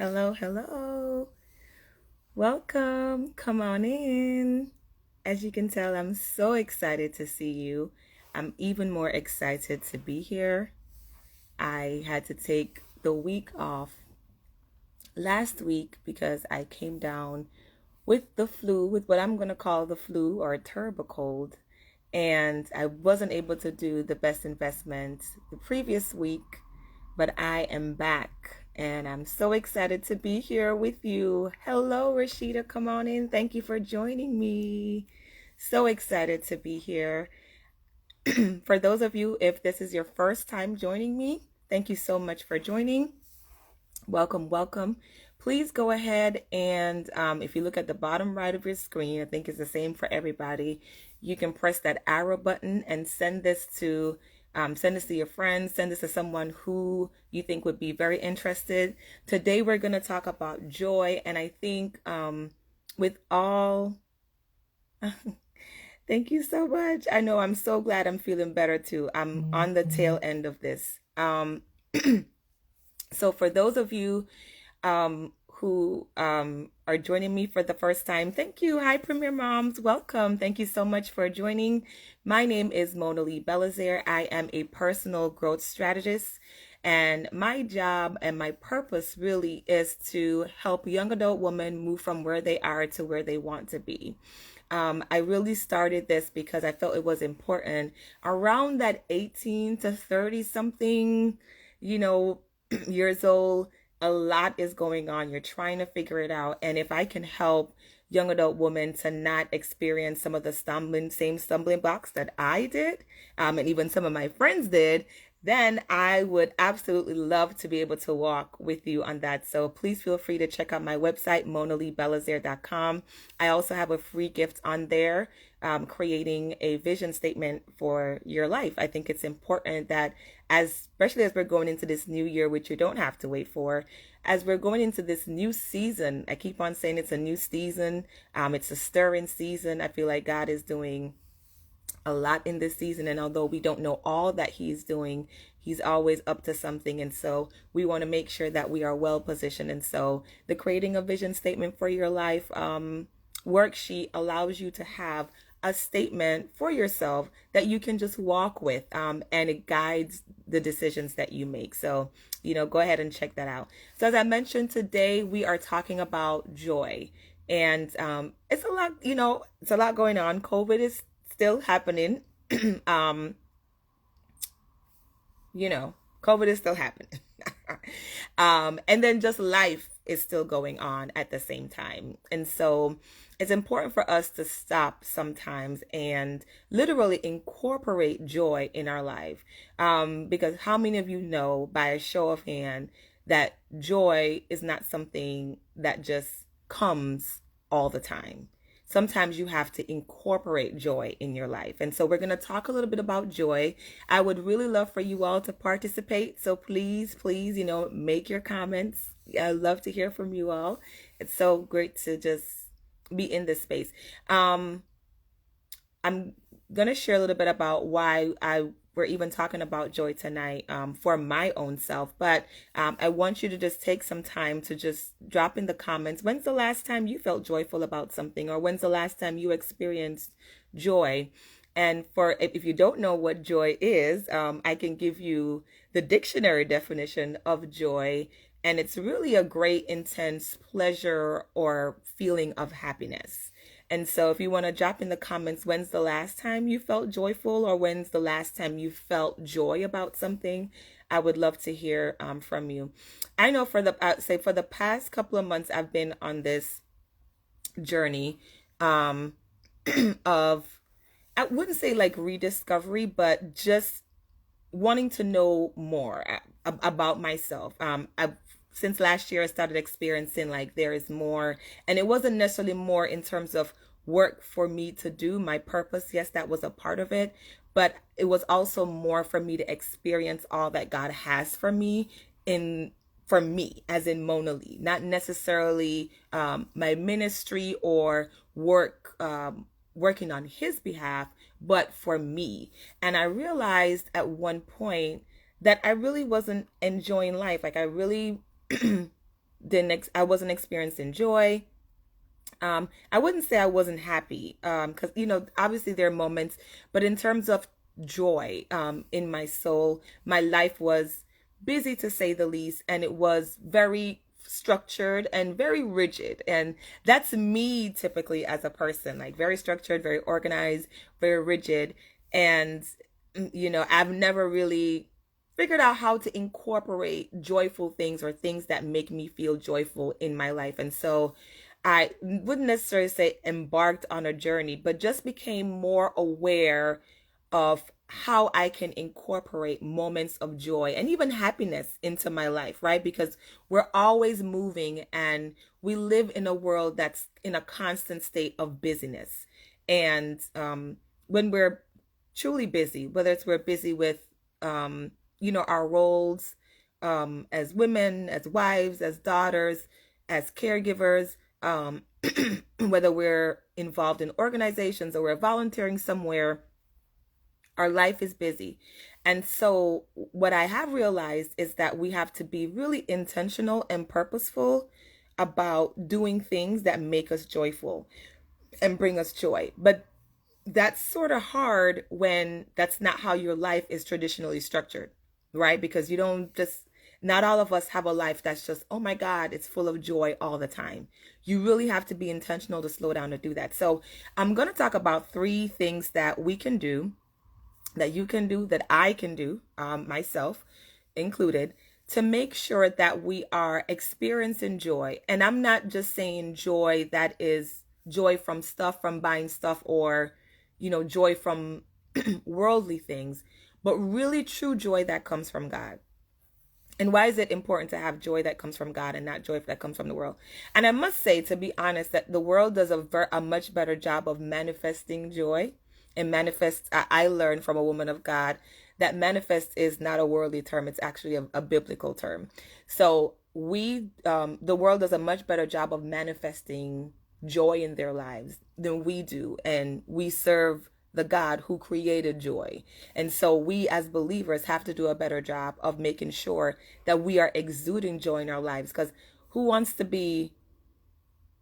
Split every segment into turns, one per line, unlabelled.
Hello, hello. Welcome. Come on in. As you can tell, I'm so excited to see you. I'm even more excited to be here. I had to take the week off last week because I came down with the flu, with what I'm going to call the flu or a turbo cold. And I wasn't able to do the best investment the previous week, but I am back and I'm so excited to be here with you. Hello, Rashida. Come on in. Thank you for joining me. So excited to be here. For those of you, if this is your first time joining me, thank you so much for joining. Welcome, welcome. Please go ahead and if you look at the bottom right of your screen, I think it's the same for everybody. You can press that arrow button and send this to your friends, send this to someone who you think would be very interested. Today we're going to talk about joy, and I think with all thank you so much. I know I'm so glad I'm feeling better too. I'm on the tail end of this. So for those of you who are joining me for the first time, thank you. Hi, Premier Moms. Welcome. Thank you so much for joining. My name is Mona-Lee Belizaire. I am a personal growth strategist. And my job and my purpose really is to help young adult women move from where they are to where they want to be. I really started this because I felt it was important around that 18 to 30 something, you know, years old. A lot is going on. You're trying to figure it out. And if I can help young adult women to not experience some of the same stumbling blocks that I did, and even some of my friends did, then I would absolutely love to be able to walk with you on that. So please feel free to check out my website, monaleebelizaire.com. I also have a free gift on there, creating a vision statement for your life. I think it's important that especially as we're going into this new year, which you don't have to wait for, as we're going into this new season, I keep on saying it's a new season. It's a stirring season. I feel like God is doing a lot in this season, and although we don't know all that he's doing, he's always up to something, and so we want to make sure that we are well positioned. And so the creating a vision statement for your life worksheet allows you to have a statement for yourself that you can just walk with, and it guides the decisions that you make. So go ahead and check that out. So as I mentioned, today we are talking about joy, and it's a lot, it's a lot going on. COVID is still happening. um, COVID is still happening. And then just life is still going on at the same time. And so it's important for us to stop sometimes and literally incorporate joy in our life. Because how many of you know, by a show of hand, that joy is not something that just comes all the time? Sometimes you have to incorporate joy in your life. And so we're going to talk a little bit about joy. I would really love for you all to participate. So please, make your comments. I love to hear from you all. It's so great to just be in this space. I'm going to share a little bit about why we're even talking about joy tonight, for my own self. But I want you to just take some time to just drop in the comments. When's the last time you felt joyful about something? Or when's the last time you experienced joy? And if you don't know what joy is, I can give you the dictionary definition of joy. And it's really a great, intense pleasure or feeling of happiness. And so if you want to drop in the comments, when's the last time you felt joyful, or when's the last time you felt joy about something, I would love to hear from you. I know for the past couple of months, I've been on this journey of, I wouldn't say like rediscovery, but just wanting to know more about myself. Since last year, I started experiencing like there is more, and it wasn't necessarily more in terms of work for me to do, my purpose. Yes, that was a part of it, but it was also more for me to experience all that God has for me for me as in Mona Lee, not necessarily my ministry or working on his behalf, but for me. And I realized at one point that I really wasn't enjoying life. Like I really I wasn't experiencing joy. I wouldn't say I wasn't happy, because obviously there are moments, but in terms of joy, in my soul, my life was busy to say the least, and it was very structured and very rigid, and that's me typically as a person, like very structured, very organized, very rigid, and I've never really figured out how to incorporate joyful things or things that make me feel joyful in my life. And so I wouldn't necessarily say embarked on a journey, but just became more aware of how I can incorporate moments of joy and even happiness into my life, right? Because we're always moving and we live in a world that's in a constant state of busyness. And when we're truly busy, whether it's we're busy with, our roles, as women, as wives, as daughters, as caregivers, whether we're involved in organizations or we're volunteering somewhere, our life is busy. And so, what I have realized is that we have to be really intentional and purposeful about doing things that make us joyful and bring us joy. But that's sort of hard when that's not how your life is traditionally structured, right? Because you don't just, not all of us have a life that's just, oh my God, it's full of joy all the time. You really have to be intentional to slow down to do that. So I'm going to talk about 3 things that we can do, that you can do, that I can do, myself included, to make sure that we are experiencing joy. And I'm not just saying joy that is joy from stuff, from buying stuff, or, joy from worldly things, but really true joy that comes from God. And why is it important to have joy that comes from God and not joy that comes from the world? And I must say, to be honest, that the world does a much better job of manifesting joy. And manifest, I learned from a woman of God that manifest is not a worldly term. It's actually a biblical term. So the world does a much better job of manifesting joy in their lives than we do. And we serve the God who created joy. And so we as believers have to do a better job of making sure that we are exuding joy in our lives. Because who wants to be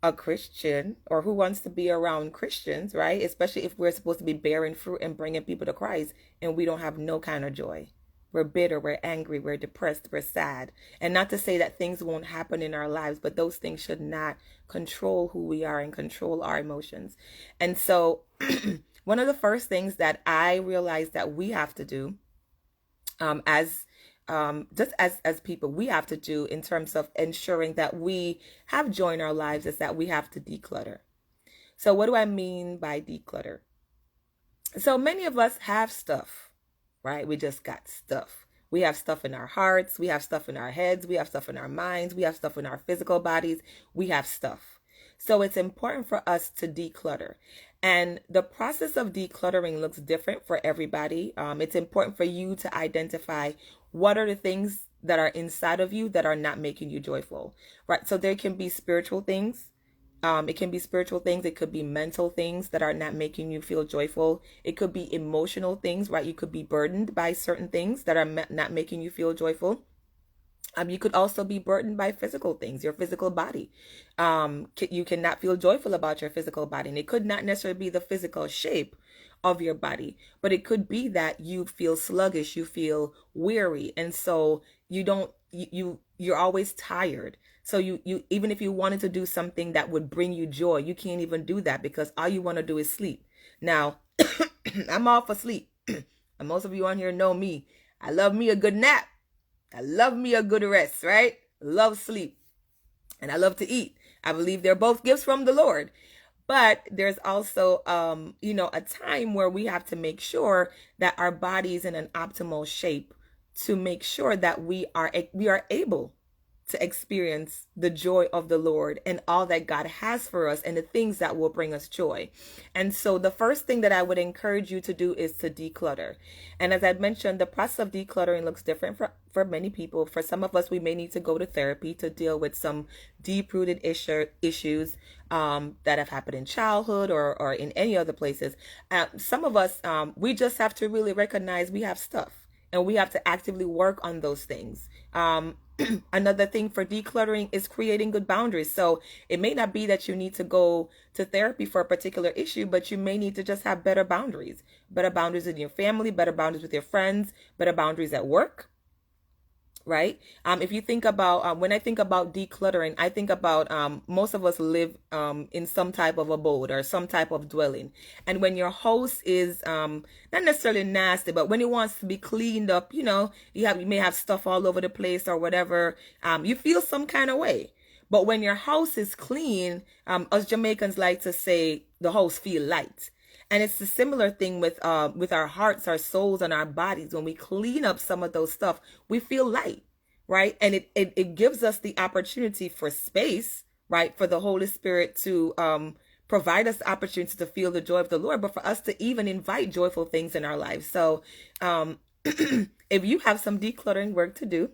a Christian, or who wants to be around Christians, right? Especially if we're supposed to be bearing fruit and bringing people to Christ, and we don't have no kind of joy. We're bitter, we're angry, we're depressed, we're sad. And not to say that things won't happen in our lives, but those things should not control who we are and control our emotions. And so one of the first things that I realized that we have to do, as just as people, we have to do in terms of ensuring that we have joy in our lives, is that we have to declutter. So what do I mean by declutter? So many of us have stuff, right? We just got stuff. We have stuff in our hearts, we have stuff in our heads, we have stuff in our minds, we have stuff in our physical bodies, we have stuff. So it's important for us to declutter. And the process of decluttering looks different for everybody. It's important for you to identify what are the things that are inside of you that are not making you joyful, right? So there can be spiritual things. It can be spiritual things. It could be mental things that are not making you feel joyful. It could be emotional things, right? You could be burdened by certain things that are not making you feel joyful. You could also be burdened by physical things, your physical body. You cannot feel joyful about your physical body. And it could not necessarily be the physical shape of your body, but it could be that you feel sluggish, you feel weary. And so you're always tired. So you even if you wanted to do something that would bring you joy, you can't even do that because all you want to do is sleep. Now, I'm all for sleep. And most of you on here know me. I love me a good nap. I love me a good rest, right? Love sleep. And I love to eat. I believe they're both gifts from the Lord. But there's also, a time where we have to make sure that our body is in an optimal shape to make sure that we are able to experience the joy of the Lord and all that God has for us and the things that will bring us joy. And so the first thing that I would encourage you to do is to declutter. And as I mentioned, the process of decluttering looks different for many people. For some of us, we may need to go to therapy to deal with some deep-rooted issues that have happened in childhood or in any other places. Some of us, we just have to really recognize we have stuff and we have to actively work on those things. Another thing for decluttering is creating good boundaries. So it may not be that you need to go to therapy for a particular issue, but you may need to just have better boundaries in your family, better boundaries with your friends, better boundaries at work, right? If you think about when I think about decluttering, I think about most of us live in some type of abode or some type of dwelling. And when your house is not necessarily nasty, but when it wants to be cleaned up, you may have stuff all over the place or whatever, you feel some kind of way. But when your house is clean, us Jamaicans like to say the house feel light. And it's a similar thing with our hearts, our souls, and our bodies. When we clean up some of those stuff, we feel light, right? And it gives us the opportunity for space, right, for the Holy Spirit to provide us the opportunity to feel the joy of the Lord, but for us to even invite joyful things in our lives. So if you have some decluttering work to do,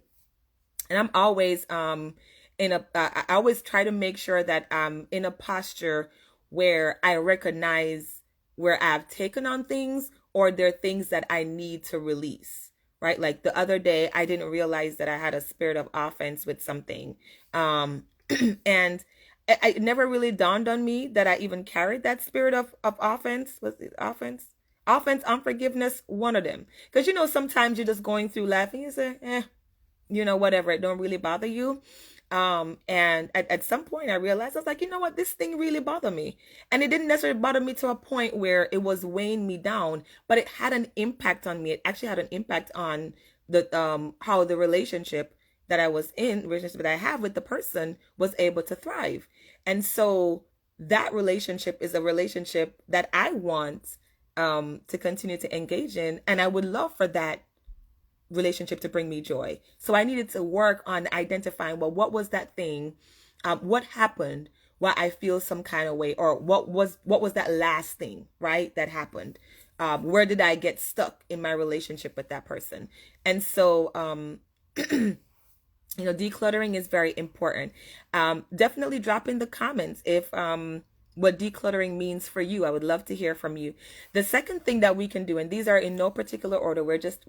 and I'm always I always try to make sure that I'm in a posture where I recognize where I've taken on things or there are things that I need to release, right? Like the other day, I didn't realize that I had a spirit of offense with something. And it never really dawned on me that I even carried that spirit of offense. Was it offense? Offense, unforgiveness, one of them. Because, sometimes you're just going through life and you say, whatever, it don't really bother you. And at some point I realized, I was like, you know what, this thing really bothered me. And it didn't necessarily bother me to a point where it was weighing me down, but it had an impact on me. It actually had an impact on the how the relationship that I have with the person was able to thrive. And so that relationship is a relationship that I want to continue to engage in. And I would love for that relationship to bring me joy. So I needed to work on identifying, well, what was that thing? What happened? Why I feel some kind of way, or what was that last thing, right? That happened. Where did I get stuck in my relationship with that person? And so, decluttering is very important. Definitely drop in the comments if what decluttering means for you. I would love to hear from you. The second thing that we can do, and these are in no particular order, we're just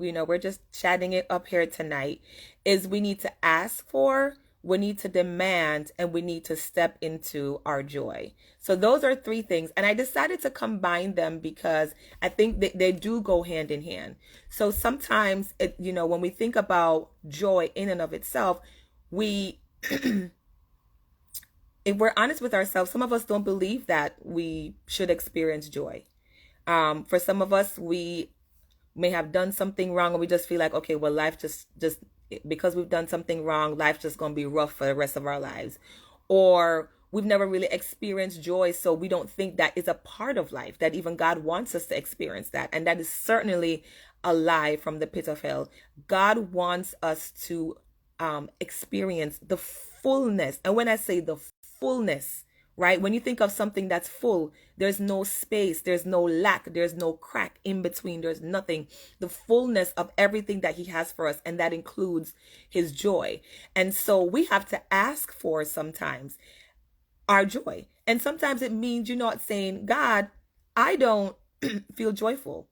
chatting it up here tonight, is we need to ask for, we need to demand, and we need to step into our joy. So those are three things. And I decided to combine them because I think they do go hand in hand. So sometimes, when we think about joy in and of itself, we if we're honest with ourselves, some of us don't believe that we should experience joy. For some of us, we may have done something wrong and we just feel like, okay, well, life just because we've done something wrong, life's just going to be rough for the rest of our lives. Or we've never really experienced joy, so we don't think that is a part of life, that even God wants us to experience that. And that is certainly a lie from the pit of hell. God wants us to experience the fullness. And when I say the fullness, right? When you think of something that's full, there's no space, there's no lack, there's no crack in between, there's nothing. The fullness of everything that he has for us, and that includes his joy. And so we have to ask for sometimes our joy. And sometimes it means you're not saying, God, I don't feel joyful.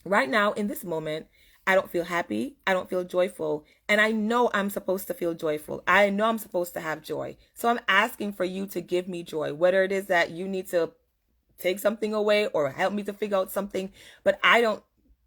Right now, in this moment, I don't feel happy. I don't feel joyful. And I know I'm supposed to feel joyful. I know I'm supposed to have joy. So I'm asking for you to give me joy, whether it is that you need to take something away or help me to figure out something, but I don't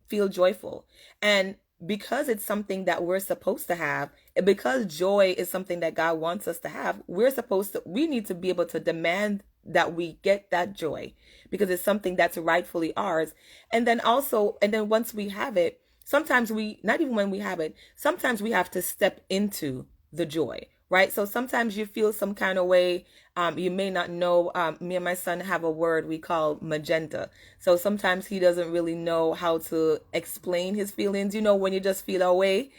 feel joyful. And because it's something that we're supposed to have, and because joy is something that God wants us to have, we need to be able to demand that we get that joy because it's something that's rightfully ours. And then once we have it, sometimes not even when we have it, sometimes we have to step into the joy, right? So sometimes you feel some kind of way. You may not know, me and my son have a word we call magenta. So sometimes he doesn't really know how to explain his feelings. When you just feel away,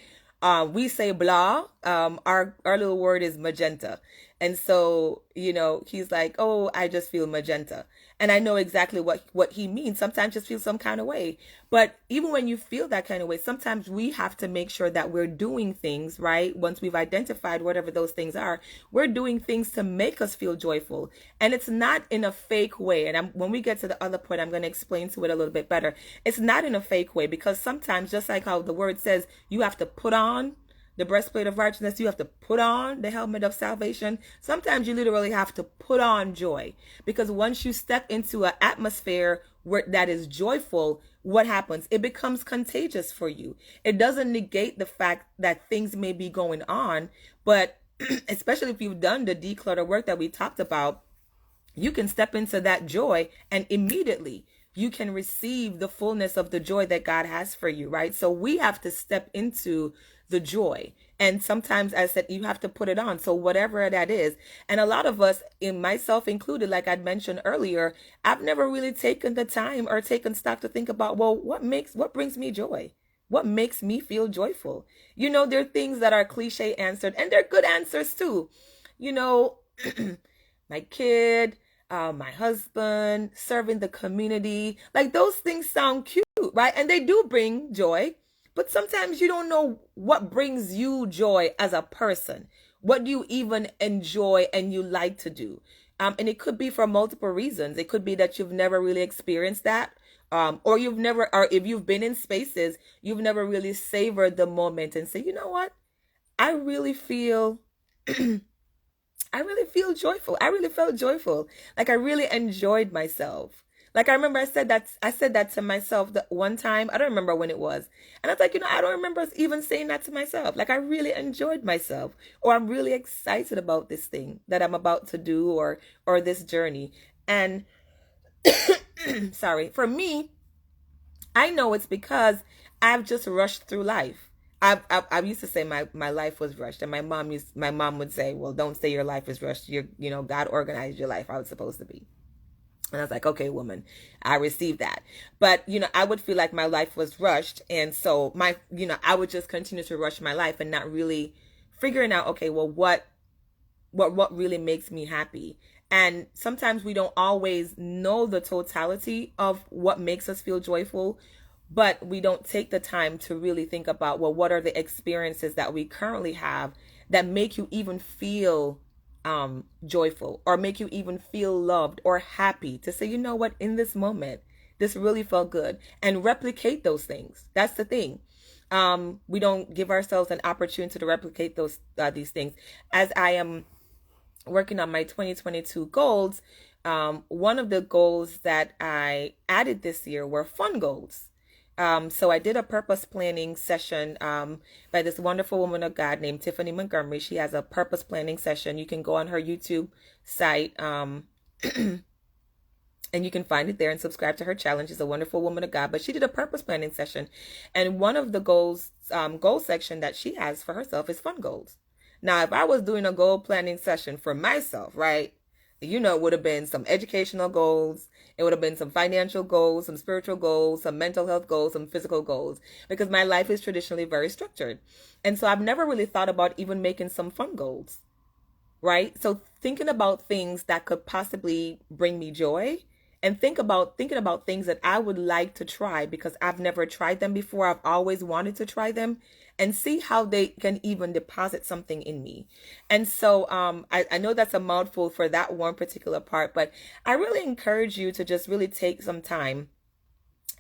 we say blah. Our little word is magenta. And so, he's like, oh, I just feel magenta. And I know exactly what he means. Sometimes just feel some kind of way. But even when you feel that kind of way, sometimes we have to make sure that we're doing things, right? Once we've identified whatever those things are, we're doing things to make us feel joyful. And it's not in a fake way. And when we get to the other point, I'm going to explain to it a little bit better. It's not in a fake way because sometimes, just like how the word says, you have to put on the breastplate of righteousness. You have to put on the helmet of salvation. Sometimes you literally have to put on joy, because once you step into an atmosphere where that is joyful, what happens? It becomes contagious for you. It doesn't negate the fact that things may be going on, but especially if you've done the declutter work that we talked about, you can step into that joy and immediately you can receive the fullness of the joy that God has for you, right? So we have to step into the joy. And sometimes, as I said, you have to put it on. So whatever that is. And a lot of us, in myself included, like I'd mentioned earlier, I've never really taken the time or taken stock to think about, well, what brings me joy? What makes me feel joyful? There are things that are cliche answered, and they're good answers too. You know, my kid, my husband, serving the community. Like, those things sound cute, right? And they do bring joy. But sometimes you don't know what brings you joy as a person. What do you even enjoy and you like to do? And it could be for multiple reasons. It could be that you've never really experienced that. Or if you've been in spaces, you've never really savored the moment and say, you know what? I really feel joyful. I really felt joyful. Like, I really enjoyed myself. Like, I remember I said that to myself that one time. I don't remember when it was. And I was like, I don't remember even saying that to myself. Like, I really enjoyed myself, or I'm really excited about this thing that I'm about to do, or this journey. And sorry, for me, I know it's because I've just rushed through life. I used to say my life was rushed, and my mom would say, well, don't say your life is rushed. God organized your life how it's supposed to be. And I was like, okay, woman, I received that. But, I would feel like my life was rushed. And so I would just continue to rush my life and not really figuring out, okay, well, what really makes me happy. And sometimes we don't always know the totality of what makes us feel joyful, but we don't take the time to really think about, well, what are the experiences that we currently have that make you even feel joyful, or make you even feel loved or happy, to say, you know what, in this moment, this really felt good, and replicate those things. That's the thing. We don't give ourselves an opportunity to replicate these things. As I am working on my 2022 goals, one of the goals that I added this year were fun goals. So I did a purpose planning session by this wonderful woman of God named Tiffany Montgomery. She has a purpose planning session. You can go on her YouTube site and you can find it there and subscribe to her challenge. She's a wonderful woman of God. But she did a purpose planning session. And one of the goal section that she has for herself is fun goals. Now, if I was doing a goal planning session for myself, right, it would have been some educational goals. It would have been some financial goals, some spiritual goals, some mental health goals, some physical goals, because my life is traditionally very structured. And so I've never really thought about even making some fun goals, right? So thinking about things that could possibly bring me joy, and thinking about things that I would like to try because I've never tried them before. I've always wanted to try them, and see how they can even deposit something in me. And so I know that's a mouthful for that one particular part, but I really encourage you to just really take some time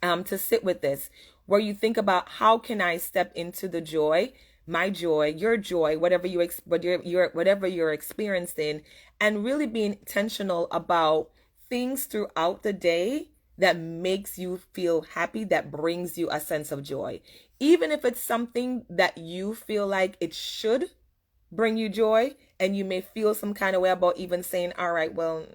to sit with this, where you think about, how can I step into the joy, my joy, your joy, whatever you're experiencing, and really be intentional about things throughout the day that makes you feel happy, that brings you a sense of joy. Even if it's something that you feel like it should bring you joy, and you may feel some kind of way about even saying, all right, well,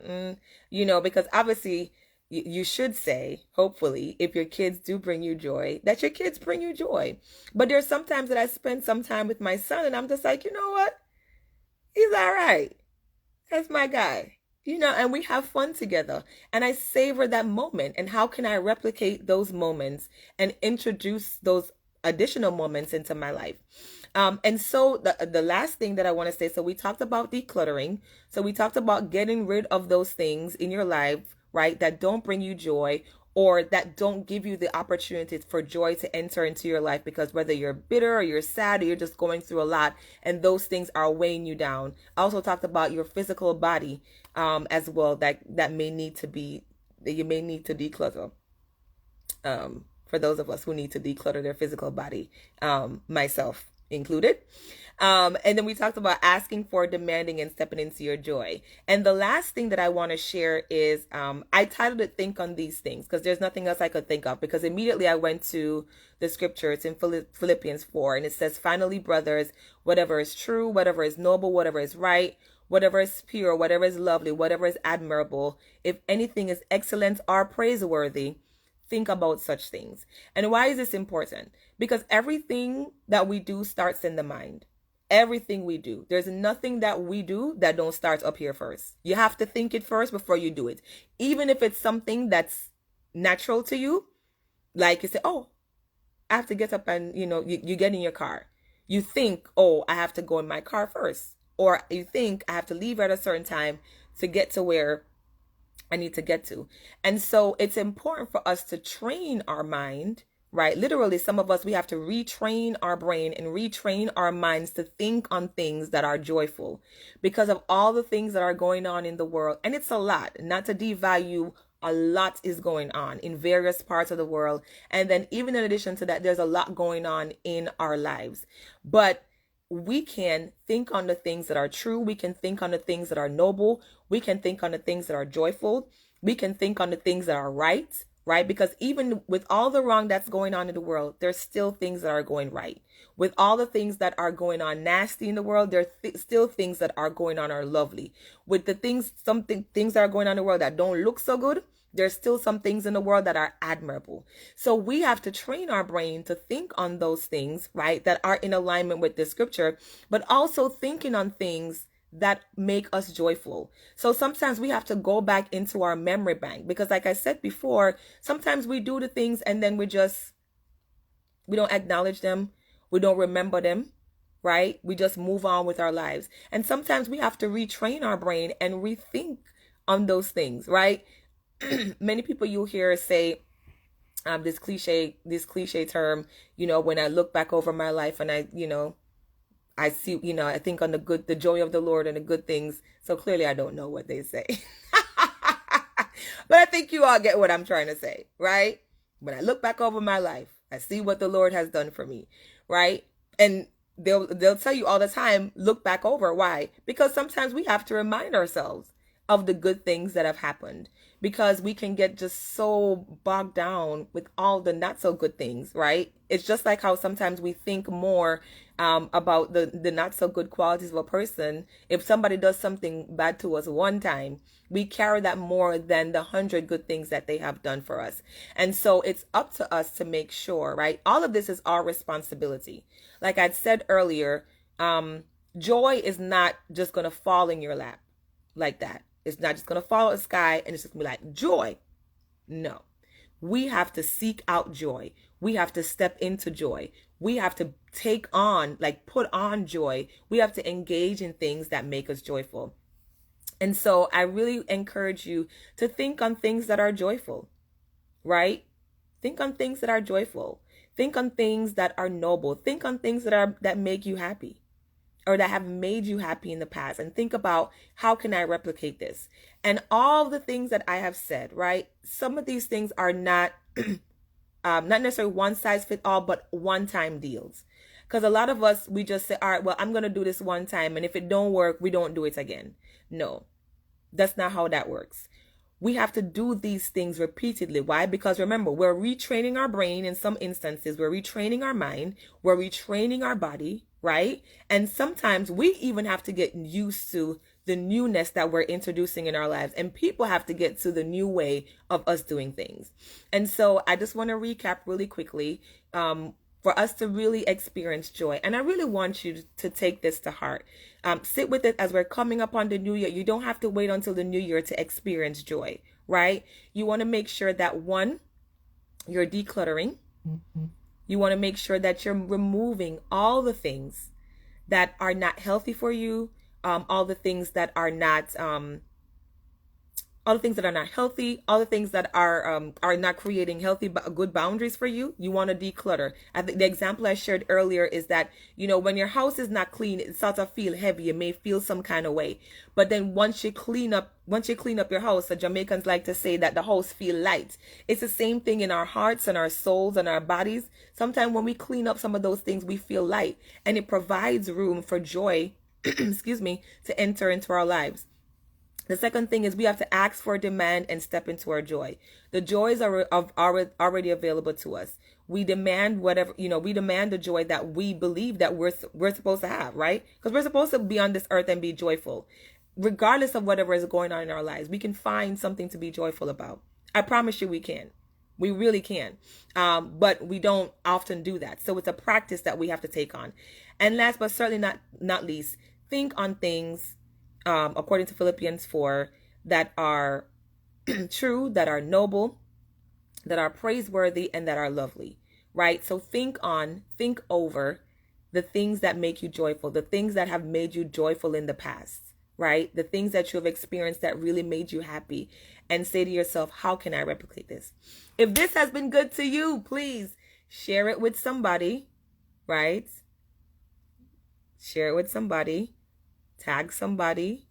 because obviously you should say, hopefully, if your kids do bring you joy, that your kids bring you joy. But there's sometimes that I spend some time with my son and I'm just like, you know what? He's all right. That's my guy. And we have fun together. And I savor that moment. And how can I replicate those moments and introduce those additional moments into my life? And so the last thing that I want to say, so we talked about decluttering. So we talked about getting rid of those things in your life, right, that don't bring you joy, or that don't give you the opportunity for joy to enter into your life, because whether you're bitter or you're sad or you're just going through a lot, and those things are weighing you down. I also talked about your physical body as well, that you may need to declutter. For those of us who need to declutter their physical body, myself included. And then we talked about asking for, demanding, and stepping into your joy. And the last thing that I want to share is I titled it Think on These Things because there's nothing else I could think of, because immediately I went to the scripture. It's in Philippians 4, and it says, finally, brothers, whatever is true, whatever is noble, whatever is right, whatever is pure, whatever is lovely, whatever is admirable, if anything is excellent or praiseworthy, think about such things. And why is this important? Because everything that we do starts in the mind. Everything we do. There's nothing that we do that don't start up here first. You have to think it first before you do it. Even if it's something that's natural to you, like you say, oh, I have to get up and, you get in your car. You think, oh, I have to go in my car first. Or you think I have to leave at a certain time to get to where I need to get to. And so it's important for us to train our mind, right? Literally, some of us, we have to retrain our brain and retrain our minds to think on things that are joyful because of all the things that are going on in the world. And it's a lot, not to devalue. A lot is going on in various parts of the world. And then even in addition to that, there's a lot going on in our lives. But we can think on the things that are true. We can think on the things that are noble. We can think on the things that are joyful. We can think on the things that are right, right? Because even with all the wrong that's going on in the world, there's still things that are going right. With all the things that are going on nasty in the world, there's still things that are going on are lovely. With the things that are going on in the world that don't look so good, there's still some things in the world that are admirable. So we have to train our brain to think on those things, right, that are in alignment with the scripture, but also thinking on things that make us joyful. So sometimes we have to go back into our memory bank because, like I said before, sometimes we do the things and then we don't acknowledge them. We don't remember them, right? We just move on with our lives. And sometimes we have to retrain our brain and rethink on those things, right? Many people you'll hear say this cliche term, when I look back over my life and I see, I think on the joy of the Lord and the good things. So clearly I don't know what they say. But I think you all get what I'm trying to say, right? When I look back over my life, I see what the Lord has done for me, right? And they'll tell you all the time, look back over. Why? Because sometimes we have to remind ourselves of the good things that have happened, because we can get just so bogged down with all the not so good things, right? It's just like how sometimes we think more about the not so good qualities of a person. If somebody does something bad to us one time, we carry that more than the 100 good things that they have done for us. And so it's up to us to make sure, right? All of this is our responsibility. Like I'd said earlier, joy is not just going to fall in your lap like that. It's not just going to fall out of the sky and it's just going to be like joy. No. We have to seek out joy. We have to step into joy. We have to put on joy. We have to engage in things that make us joyful. And so I really encourage you to think on things that are joyful, right? Think on things that are joyful. Think on things that are noble. Think on things that make you happy, or that have made you happy in the past, and think about, how can I replicate this? And all the things that I have said, right? Some of these things are not not necessarily one size fit all, but one-time deals. Because a lot of us, we just say, all right, well, I'm going to do this one time, and if it don't work, we don't do it again. No, that's not how that works. We have to do these things repeatedly. Why? Because remember, we're retraining our brain in some instances. We're retraining our mind. We're retraining our body, right? And sometimes we even have to get used to the newness that we're introducing in our lives. And people have to get to the new way of us doing things. And so I just want to recap really quickly for us to really experience joy. And I really want you to take this to heart. Sit with it as we're coming up on the new year. You don't have to wait until the new year to experience joy, right? You want to make sure that, one, you're decluttering. Mm-hmm. You want to make sure that you're removing all the things that are not healthy for you, all the things that are not all the things that are not healthy, all the things that are not creating healthy good boundaries for you. You want to declutter. I think the example I shared earlier is that, when your house is not clean, it starts to feel heavy. You may feel some kind of way, but then once you clean up your house, the Jamaicans like to say that the house feel light. It's the same thing in our hearts and our souls and our bodies. Sometimes when we clean up some of those things, we feel light, and it provides room for joy excuse me, to enter into our lives. The second thing is we have to ask for demand and step into our joy. The joys are already available to us. We demand whatever, we demand the joy that we believe that we're supposed to have, right? Because we're supposed to be on this earth and be joyful. Regardless of whatever is going on in our lives, we can find something to be joyful about. I promise you we can. We really can. But we don't often do that. So it's a practice that we have to take on. And last but certainly not least, think on things according to Philippians 4, that are true, that are noble, that are praiseworthy, and that are lovely, right? So think over the things that make you joyful, the things that have made you joyful in the past, right? The things that you have experienced that really made you happy, and say to yourself, how can I replicate this? If this has been good to you, please share it with somebody, right? Share it with somebody. Tag somebody.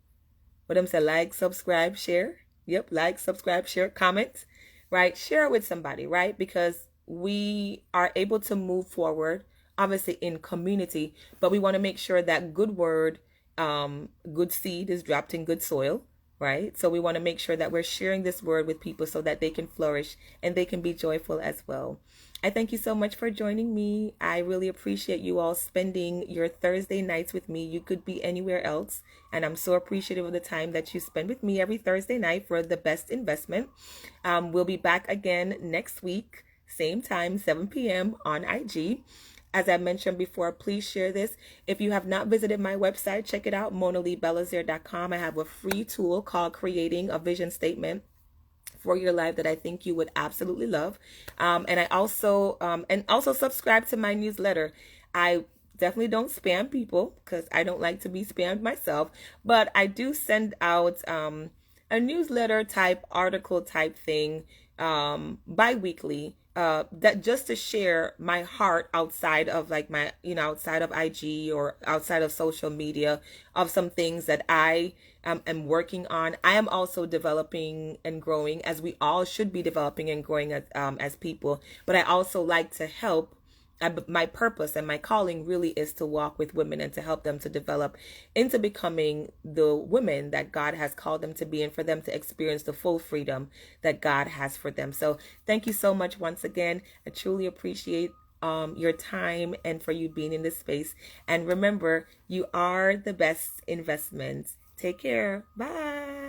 What them say, like, subscribe, share. Yep, like, subscribe, share, comment, right? Share it with somebody, right? Because we are able to move forward, obviously in community, but we want to make sure that good word, good seed is dropped in good soil, right? So we want to make sure that we're sharing this word with people so that they can flourish and they can be joyful as well. I thank you so much for joining me. I really appreciate you all spending your Thursday nights with me. You could be anywhere else, and I'm so appreciative of the time that you spend with me every Thursday night for the best investment. We'll be back again next week, same time, 7 p.m. on IG. As I mentioned before, please share this. If you have not visited my website, check it out, Mona-Lee Belizaire.com. I have a free tool called Creating a Vision Statement for your life that I think you would absolutely love. And I also subscribe to my newsletter. I definitely don't spam people because I don't like to be spammed myself, but I do send out a newsletter type article type thing bi-weekly, that just to share my heart outside of like my, outside of IG or outside of social media, of some things that I am working on. I am also developing and growing, as we all should be developing and growing as people. But I also like to help. My purpose and my calling really is to walk with women and to help them to develop into becoming the women that God has called them to be, and for them to experience the full freedom that God has for them. So thank you so much once again. I truly appreciate your time and for you being in this space. And remember, you are the best investment. Take care. Bye.